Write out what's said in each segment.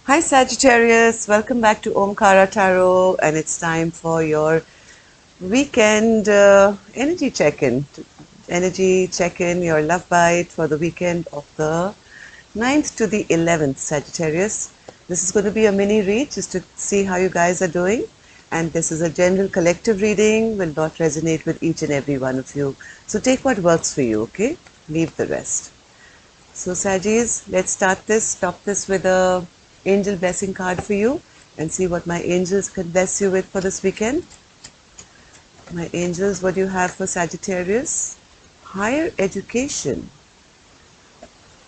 Hi Sagittarius, welcome back to Omkara Tarot, and it's time for your weekend energy check-in. Energy check-in, your love bite for the weekend of the 9th to the 11th, Sagittarius. This is going to be a mini read just to see how you guys are doing. And this is a general collective reading, will not resonate with each and every one of you. So take what works for you, okay? Leave the rest. So Sagis, let's start this, stop this with a angel blessing card for you and see what my angels can bless you with for this weekend. My angels, what do you have for Sagittarius? Higher education.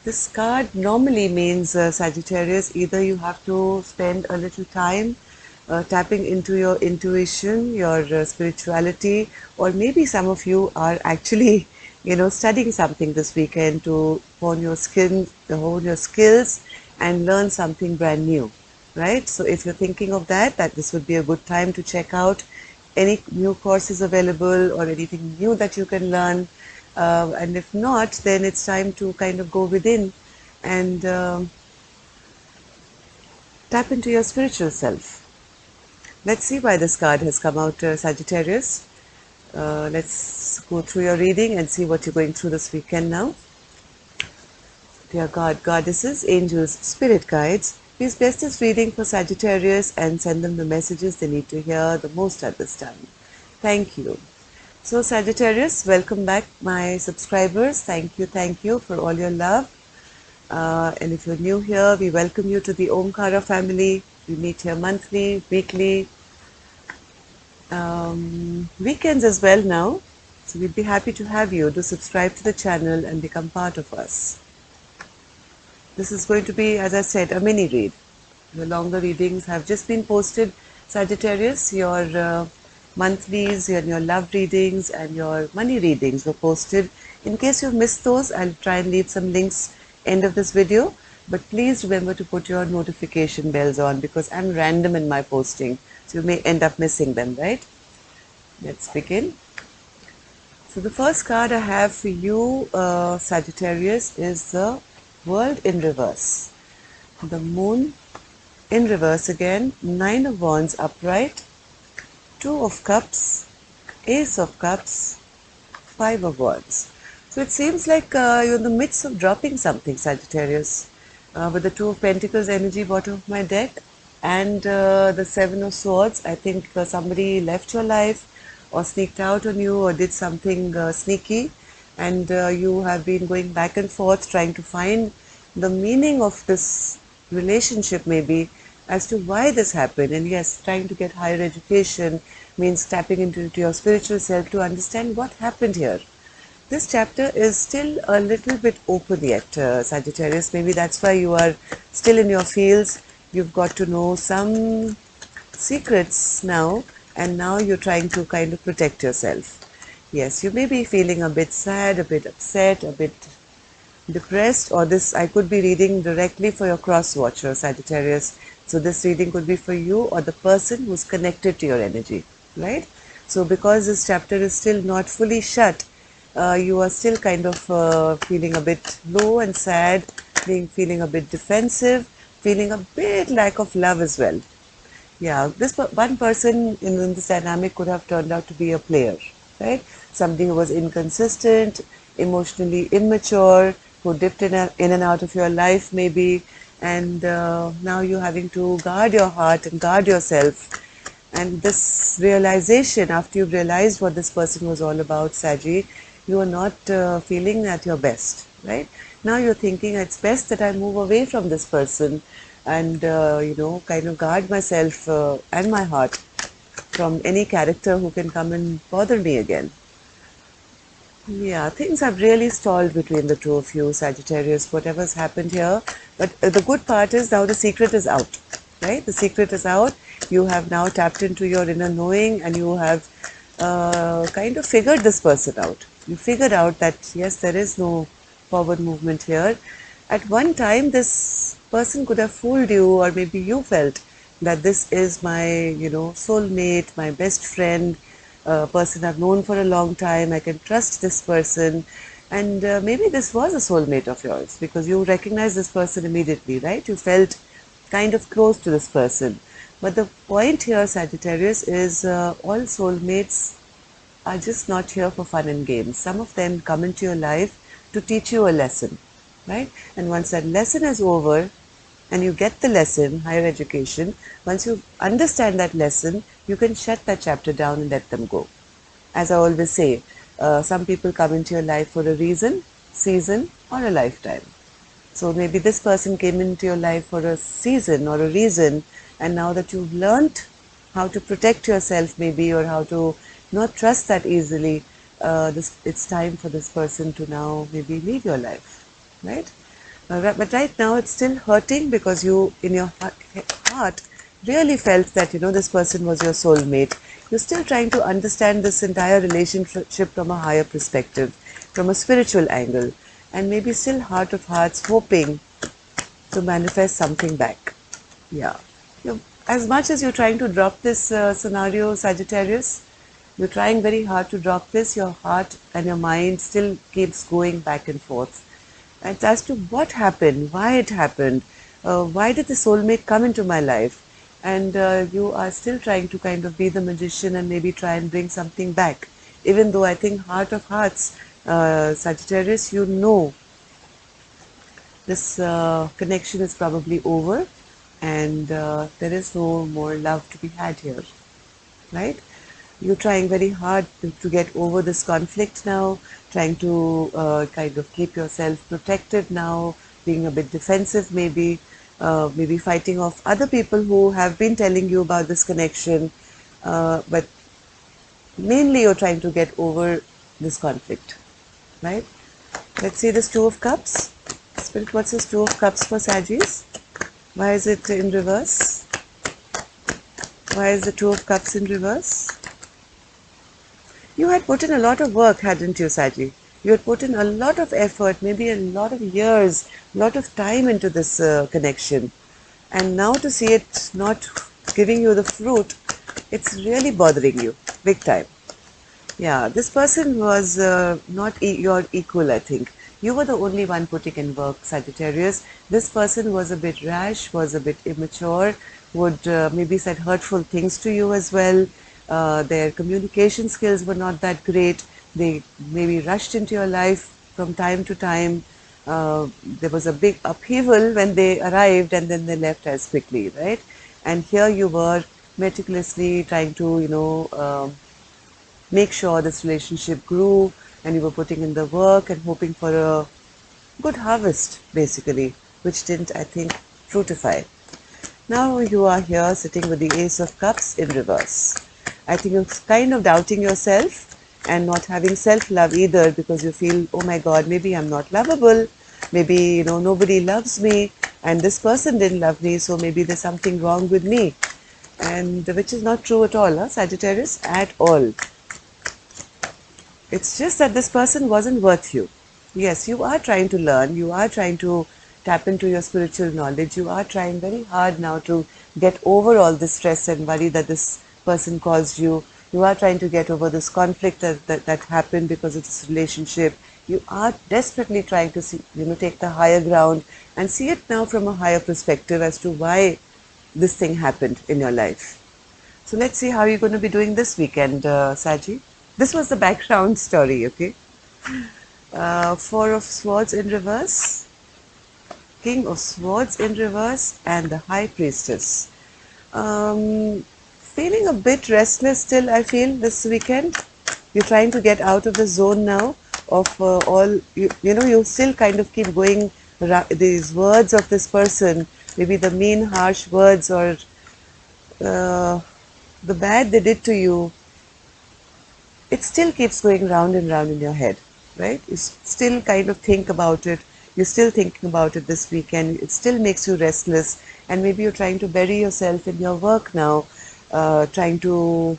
This card normally means Sagittarius, either you have to spend a little time tapping into your intuition, your spirituality, or maybe some of you are actually, studying something this weekend to hone your skills and learn something brand new, right? So if you're thinking of that this would be a good time to check out any new courses available or anything new that you can learn. And if not, then it's time to kind of go within and tap into your spiritual self. Let's see why this card has come out, Sagittarius. Let's go through your reading and see what you're going through this weekend now. Dear God, Goddesses, Angels, Spirit Guides, please bless this reading for Sagittarius and send them the messages they need to hear the most at this time. Thank you. So Sagittarius, welcome back my subscribers. Thank you for all your love. And if you're new here, we welcome you to the Omkara family. We meet here monthly, weekly, weekends as well now. So we'd be happy to have you. Do subscribe to the channel and become part of us. This is going to be, as I said, a mini read. The longer readings have just been posted. Sagittarius, your monthlies and your love readings and your money readings were posted. In case you've missed those, I'll try and leave some links end of this video. But please remember to put your notification bells on because I'm random in my posting. So you may end up missing them, right? Let's begin. So the first card I have for you, Sagittarius, is the World in Reverse. The Moon in reverse again, 9 of Wands upright, 2 of Cups, Ace of Cups, 5 of Wands. So it seems like you're in the midst of dropping something, Sagittarius. With the 2 of Pentacles energy bottom of my deck and the 7 of Swords, I think somebody left your life or sneaked out on you or did something sneaky, and you have been going back and forth trying to find the meaning of this relationship maybe as to why this happened. And yes, trying to get higher education means tapping into your spiritual self to understand what happened here. This chapter is still a little bit open yet, Sagittarius. Maybe that's why you are still in your fields. You've got to know some secrets now, and now you're trying to kind of protect yourself. Yes, you may be feeling a bit sad, a bit upset, a bit depressed, or this I could be reading directly for your cross watcher, Sagittarius. So this reading could be for you or the person who's connected to your energy, right? So because this chapter is still not fully shut, you are still kind of feeling a bit low and sad, feeling a bit defensive, feeling a bit lack of love as well. Yeah, this one person in this dynamic could have turned out to be a player, right? Somebody who was inconsistent, emotionally immature, who dipped in and out of your life maybe, and now you're having to guard your heart and guard yourself. And this realization, after you've realized what this person was all about, Saji, you are not feeling at your best, right? Now you're thinking it's best that I move away from this person and, kind of guard myself and my heart from any character who can come and bother me again. Yeah, things have really stalled between the two of you, Sagittarius, whatever's happened here. But the good part is now the secret is out, right? The secret is out. You have now tapped into your inner knowing and you have kind of figured this person out. You figured out that, yes, there is no forward movement here. At one time, this person could have fooled you, or maybe you felt that this is my, soulmate, my best friend, a person I've known for a long time. I can trust this person. And maybe this was a soulmate of yours because you recognized this person immediately, right? You felt kind of close to this person. But the point here, Sagittarius, is all soulmates are just not here for fun and games. Some of them come into your life to teach you a lesson, right? And once that lesson is over and you get the lesson, higher education, once you understand that lesson, you can shut that chapter down and let them go. As I always say, some people come into your life for a reason, season, or a lifetime. So maybe this person came into your life for a season or a reason, and now that you've learned how to protect yourself maybe, or how to not trust that easily, it's time for this person to now maybe leave your life, right? But right now it's still hurting because you, in your heart, really felt that, this person was your soulmate. You're still trying to understand this entire relationship from a higher perspective, from a spiritual angle, and maybe still heart of hearts hoping to manifest something back. Yeah. As much as you're trying to drop this scenario, Sagittarius, you're trying very hard to drop this, your heart and your mind still keeps going back and forth. And as to what happened, why it happened, why did the soulmate come into my life? And you are still trying to kind of be the magician and maybe try and bring something back. Even though I think heart of hearts, Sagittarius, you know this connection is probably over, and there is no more love to be had here, right? You're trying very hard to get over this conflict now, trying to kind of keep yourself protected now, being a bit defensive maybe, maybe fighting off other people who have been telling you about this connection, but mainly you're trying to get over this conflict, right? Let's see this Two of Cups. Spirit, what's this Two of Cups for Sagittarius? Why is it in reverse? Why is the Two of Cups in reverse? You had put in a lot of work, hadn't you, Saji? You had put in a lot of effort, maybe a lot of years, a lot of time into this connection. And now to see it not giving you the fruit, it's really bothering you, big time. Yeah, this person was not your equal, I think. You were the only one putting in work, Sagittarius. This person was a bit rash, was a bit immature, would maybe said hurtful things to you as well. Their communication skills were not that great. They maybe rushed into your life from time to time. There was a big upheaval when they arrived and then they left as quickly, right? And here you were meticulously trying to, make sure this relationship grew, and you were putting in the work and hoping for a good harvest, basically, which didn't, I think, fructify. Now you are here sitting with the Ace of Cups in reverse. I think you're kind of doubting yourself and not having self-love either, because you feel, oh my God, maybe I'm not lovable, maybe, nobody loves me, and this person didn't love me, so maybe there's something wrong with me. And which is not true at all, Sagittarius, at all. It's just that this person wasn't worth you. Yes, you are trying to learn, you are trying to tap into your spiritual knowledge, you are trying very hard now to get over all this stress and worry that this person caused you. You are trying to get over this conflict that happened because of this relationship. You are desperately trying to see, take the higher ground and see it now from a higher perspective as to why this thing happened in your life. So let's see how you're going to be doing this weekend, Saji. This was the background story, okay? Four of Swords in reverse, King of Swords in reverse, and the High Priestess. Feeling a bit restless still, I feel, this weekend. You're trying to get out of the zone now of you still kind of keep going these words of this person, maybe the mean, harsh words or the bad they did to you. It still keeps going round and round in your head, right? You still kind of think about it. You're still thinking about it this weekend. It still makes you restless. And maybe you're trying to bury yourself in your work now, trying to,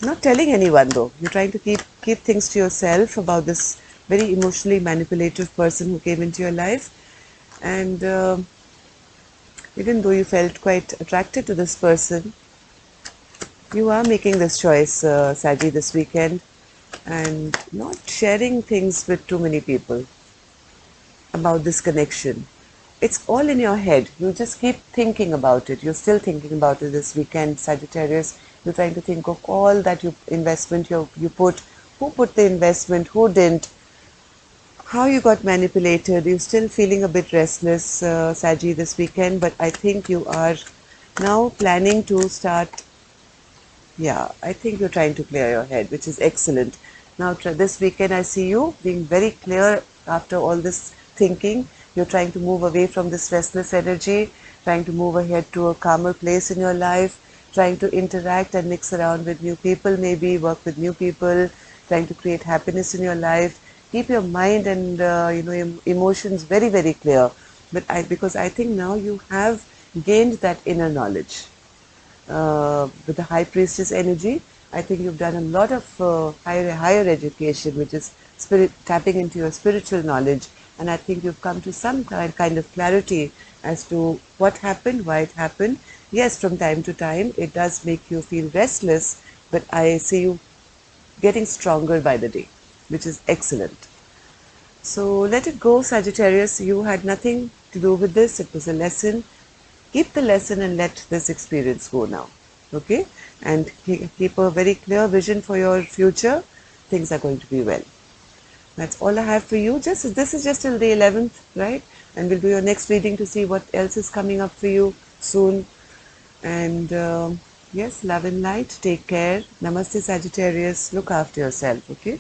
not telling anyone though. You're trying to keep things to yourself about this very emotionally manipulative person who came into your life. And even though you felt quite attracted to this person, you are making this choice, Saji, this weekend, and not sharing things with too many people about this connection. it's all in your head. You just keep thinking about it. You're still thinking about it this weekend, Sagittarius. You're trying to think of all that investment you put, who put the investment, who didn't, how you got manipulated. You're still feeling a bit restless, Saji, this weekend, but I think you are now planning to start. Yeah, I think you're trying to clear your head, which is excellent. Now, this weekend, I see you being very clear after all this thinking. You're trying to move away from this restless energy, trying to move ahead to a calmer place in your life, trying to interact and mix around with new people, maybe work with new people, trying to create happiness in your life. Keep your mind and emotions very, very clear. Because I think now you have gained that inner knowledge with the High Priestess energy. I think you've done a lot of higher education, which is tapping into your spiritual knowledge. And I think you've come to some kind of clarity as to what happened, why it happened. Yes, from time to time, it does make you feel restless, but I see you getting stronger by the day, which is excellent. So let it go, Sagittarius. You had nothing to do with this. It was a lesson. Keep the lesson and let this experience go now. Okay? And keep a very clear vision for your future. Things are going to be well. That's all I have for you. This is just till the 11th, right? And we'll do your next reading to see what else is coming up for you soon. And yes, love and light. Take care. Namaste, Sagittarius. Look after yourself, okay?